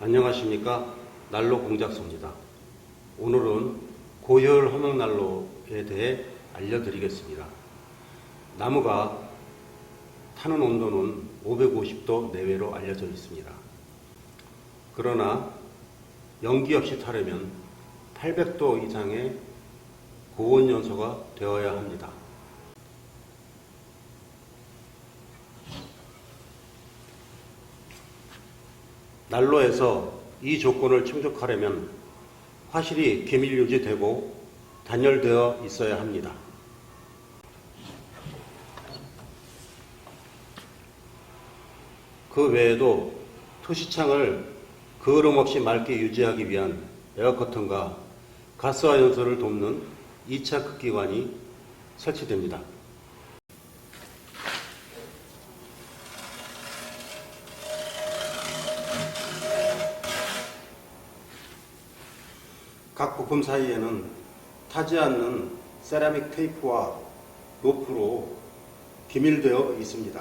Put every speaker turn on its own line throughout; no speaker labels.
안녕하십니까. 난로 공작소입니다. 오늘은 고효율 화목난로에 대해 알려드리겠습니다. 나무가 타는 온도는 550도 내외로 알려져 있습니다. 그러나 연기 없이 타려면 800도 이상의 고온 연소가 되어야 합니다. 난로에서 이 조건을 충족하려면 화실이 기밀 유지되고 단열되어 있어야 합니다. 그 외에도 토시창을 그을음 없이 맑게 유지하기 위한 에어커튼과 가스화 연소를 돕는 2차 극기관이 설치됩니다. 각 부품 사이에는 타지 않는 세라믹 테이프와 로프로 기밀되어 있습니다.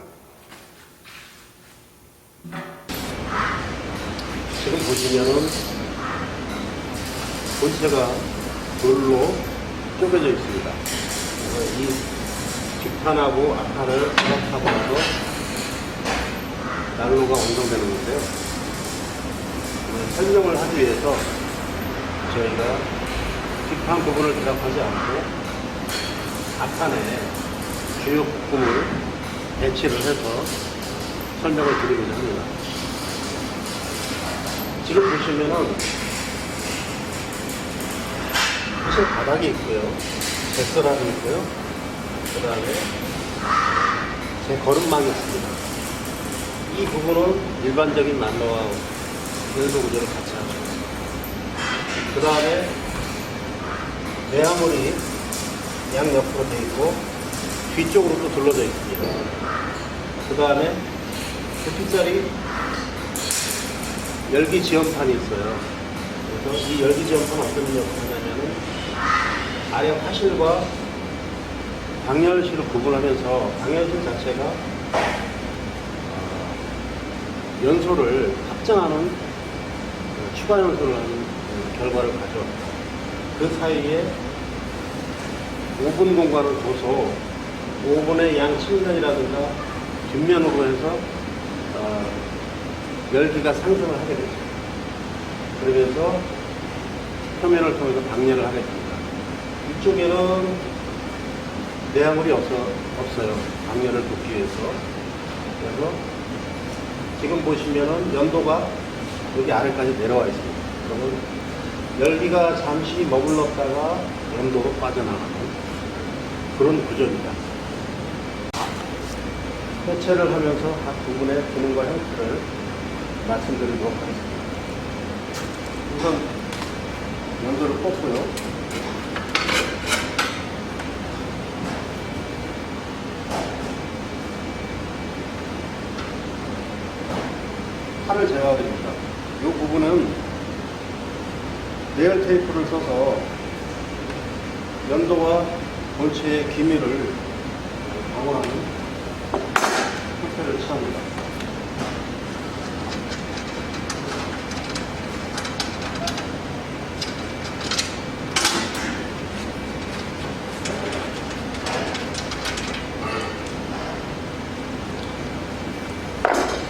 지금 보시면은 본체가 돌로 쪼개져 있습니다. 그래서 이 뒷판하고 앞판을 부합하고 나서 난로가 완성되는 건데요. 설명을 하기 위해서 저희가 뒷판 부분을 드랍하지 않고 앞판에 주요 부품을 배치를 해서 설명을 드리고자 합니다. 지금 보시면은 사실 바닥이 있고요, 뱃사람이 있고요, 그 다음에 제 걸음망이 있습니다. 이 부분은 일반적인 난로와 연소 구조를 같이 하죠. 그 다음에 내화물이 양옆으로 되어 있고 뒤쪽으로도 둘러져 있습니다. 그 다음에 부피짜리 열기 지원판이 있어요. 그래서 이 열기 지원판은 어떤 역할을 하냐면 아래 화실과 방열실을 구분하면서 방열실 자체가 연소를 확정하는 추가 연소를 하는 결과를 가져. 그 사이에 오븐 공간을 둬서 오븐의 양 측면이라든가 뒷면으로 해서 열기가 상승을 하게 되죠. 그러면서 표면을 통해서 방열을 하게 됩니다. 이쪽에는 내화물이 없어요. 방열을 돕기 위해서. 그래서 지금 보시면은 연도가 여기 아래까지 내려와 있습니다. 그러면 열기가 잠시 머물렀다가 연도로 빠져나가는 그런 구조입니다. 해체를 하면서 각 부분의 기능과 형태를 말씀드리도록 하겠습니다. 우선 연도를 뽑고요. 팔을 제거하겠습니다. 이 부분은 레일 테이프를 써서 연도와 본체의 기밀을 방어하는 형태를 취합니다.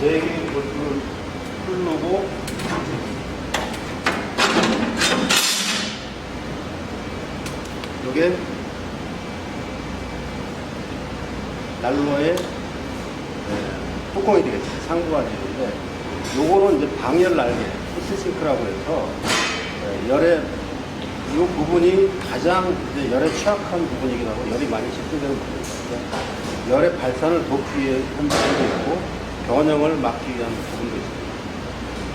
네 개의 볼트를 풀르고 이게 난로의 뚜껑이 되겠죠. 상부가지인데 요거는 이제 방열 날개, 히트싱크라고 해서 열에 이 부분이 가장 이제 열에 취약한 부분이기도 하고 열이 많이 집중되는 부분입니다. 열의 발산을 돕기 위한 부분도 있고 겨원형을 막기 위한 부분도 있습니다.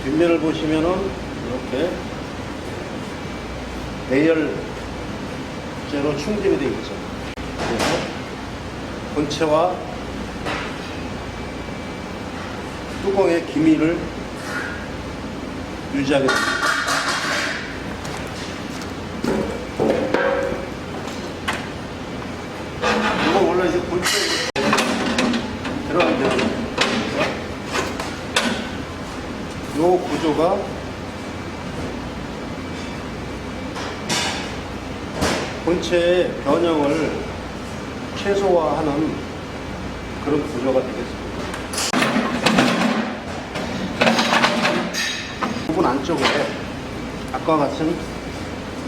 뒷면을 보시면은 이렇게 내열 제로 충전이 되어 있죠. 그래서 본체와 뚜껑의 기밀을 유지하게 됩니다. 이거 원래 이제 본체에 들어가게 됩니다. 이 구조가 본체의 변형을 최소화하는 그런 구조가 되겠습니다. 부분 안쪽에 아까 같은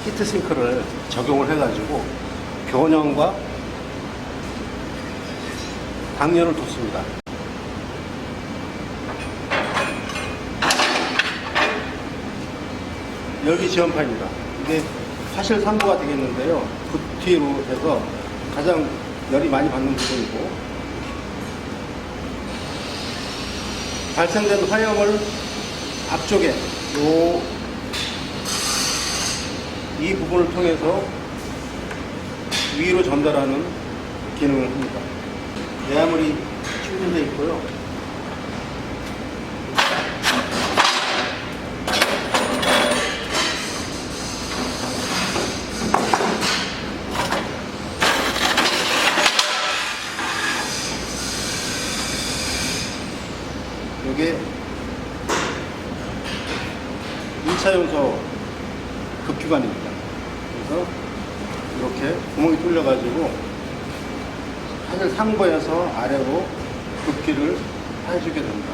히트싱크를 적용을 해가지고 변형과 당연을 뒀습니다. 열기 지원판입니다. 이게 화실 3부가 되겠는데요. 부티로 해서 가장 열이 많이 받는 부분이고, 발생된 화염을 앞쪽에 이 부분을 통해서 위로 전달하는 기능을 합니다. 내화물이 충전되어 있고요. 이게 2차 용소 급기관입니다. 그래서 이렇게 구멍이 뚫려가지고 사실 상부에서 아래로 급기를 해주게 됩니다.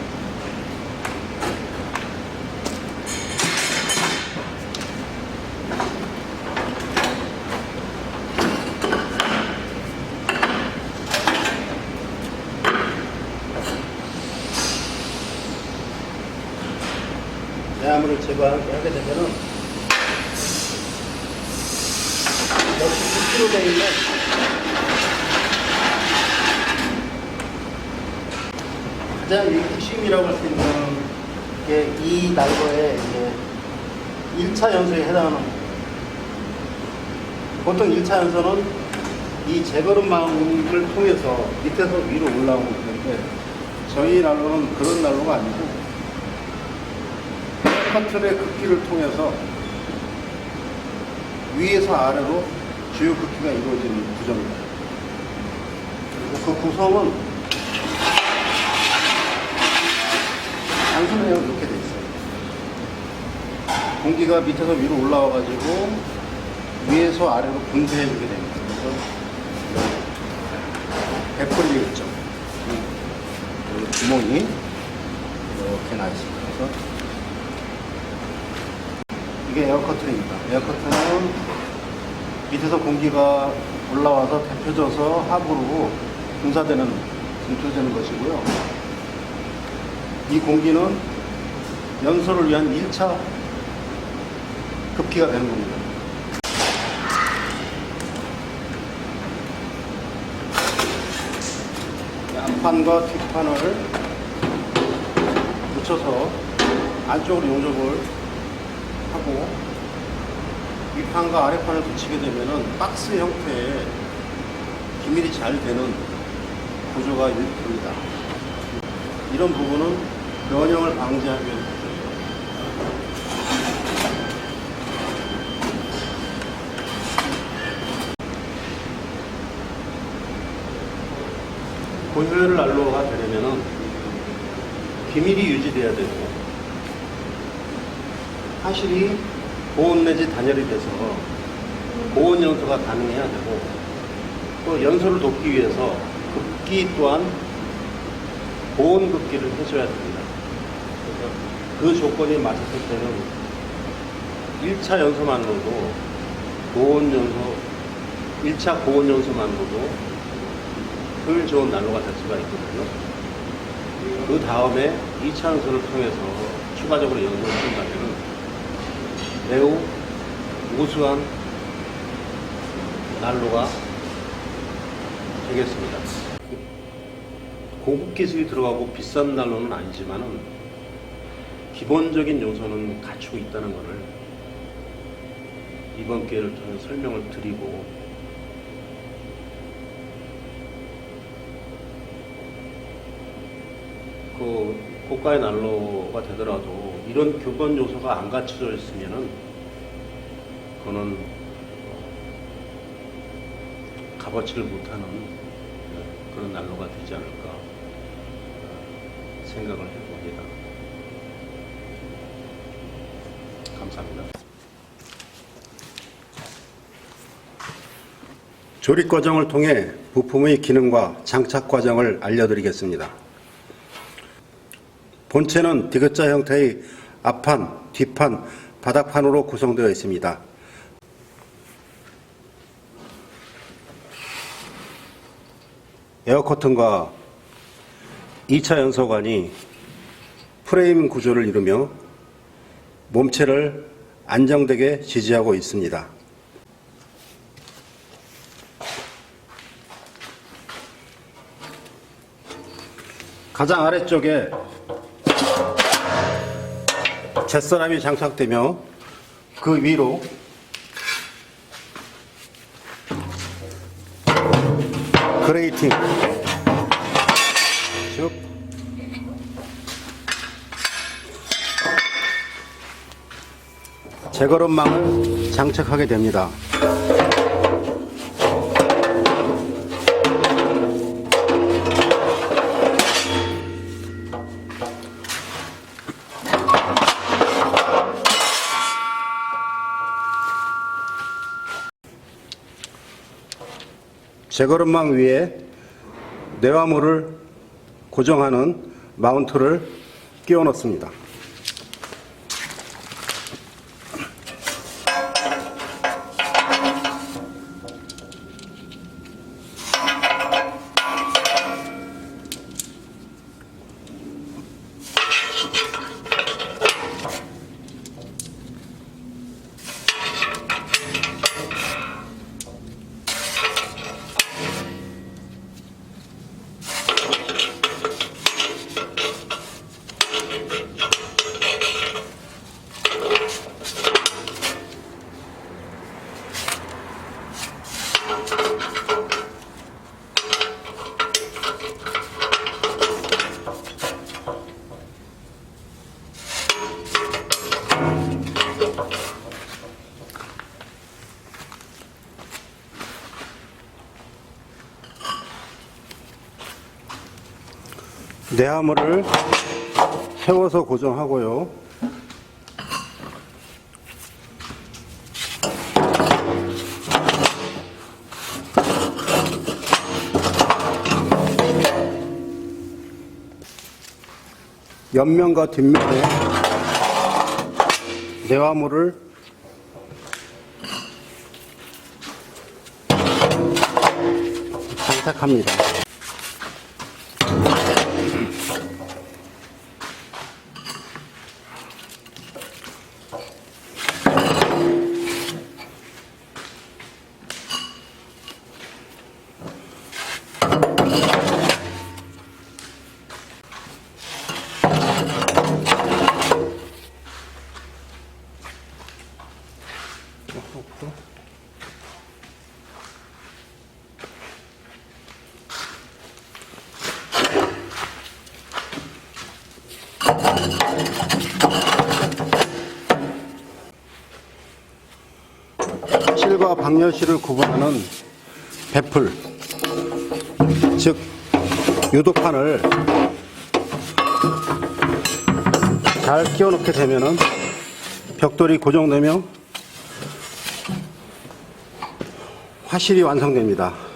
내화물을 제거하게 되면은 역시 10kg 되어 있는 가장 핵심이라고 할 수 있는 게 이 난로의 이제 1차 연소에 해당하는, 보통 1차 연소는 이 재거름망을 통해서 밑에서 위로 올라오는 건데, 저희 난로는 그런 난로가 아니고 커튼의 급기를 통해서 위에서 아래로 주요 급기가 이루어지는 구조입니다. 그리고 그 구성은 단순해요. 이렇게 돼 있어요. 공기가 밑에서 위로 올라와 가지고 위에서 아래로 분쇄해 주게 됩니다. 그래서 100% 있죠. 구멍이 이렇게 나 있습니다. 그래서 이게 에어커튼입니다. 에어커튼은 밑에서 공기가 올라와서 데펴져서 하부로 분출되는 것이고요. 이 공기는 연소를 위한 1차 급기가 되는 겁니다. 앞판과 뒷판을 붙여서 안쪽으로 용접을 하고 윗판과 아랫판을 붙이게 되면은 박스 형태의 기밀이 잘 되는 구조가 됩니다. 이런 부분은 변형을 방지하기 위한 구조예요. 고효율 난로가 되려면은 기밀이 유지돼야 되고, 화실이 고온 내지 단열이 돼서 고온 연소가 가능해야 되고, 또 연소를 돕기 위해서 급기 또한 고온 급기를 해줘야 됩니다. 그래서 그 조건이 맞았을 때는 1차 연소만으로도 고온 연소, 1차 고온 연소만으로도 효율 좋은 난로가 될 수가 있거든요. 그 다음에 2차 연소를 통해서 추가적으로 연소를 한다면 매우 우수한 난로가 되겠습니다. 고급 기술이 들어가고 비싼 난로는 아니지만은 기본적인 요소는 갖추고 있다는 것을 이번 기회를 통해 설명을 드리고, 그 고가의 난로가 되더라도 이런 기본 요소가 안 갖춰져 있으면은 그거는 값어치를 못하는 그런 난로가 되지 않을까 생각을 해봅니다. 감사합니다. 조립 과정을 통해 부품의 기능과 장착 과정을 알려드리겠습니다. 본체는 디귿자 형태의 앞판, 뒷판, 바닥판으로 구성되어 있습니다. 에어커튼과 2차 연소관이 프레임 구조를 이루며 몸체를 안정되게 지지하고 있습니다. 가장 아래쪽에 젯서랍이 장착되며 그 위로 그레이팅, 즉 재거름망을 장착하게 됩니다. 재거름망 위에 내화물을 고정하는 마운트를 끼워 넣습니다. 내화물을 세워서 고정하고요. 옆면과 뒷면에 내화물을 장착합니다. 실과 방열실을 구분하는 배풀, 즉 유도판을 잘 끼워 넣게 되면은 벽돌이 고정되며 화실이 완성됩니다.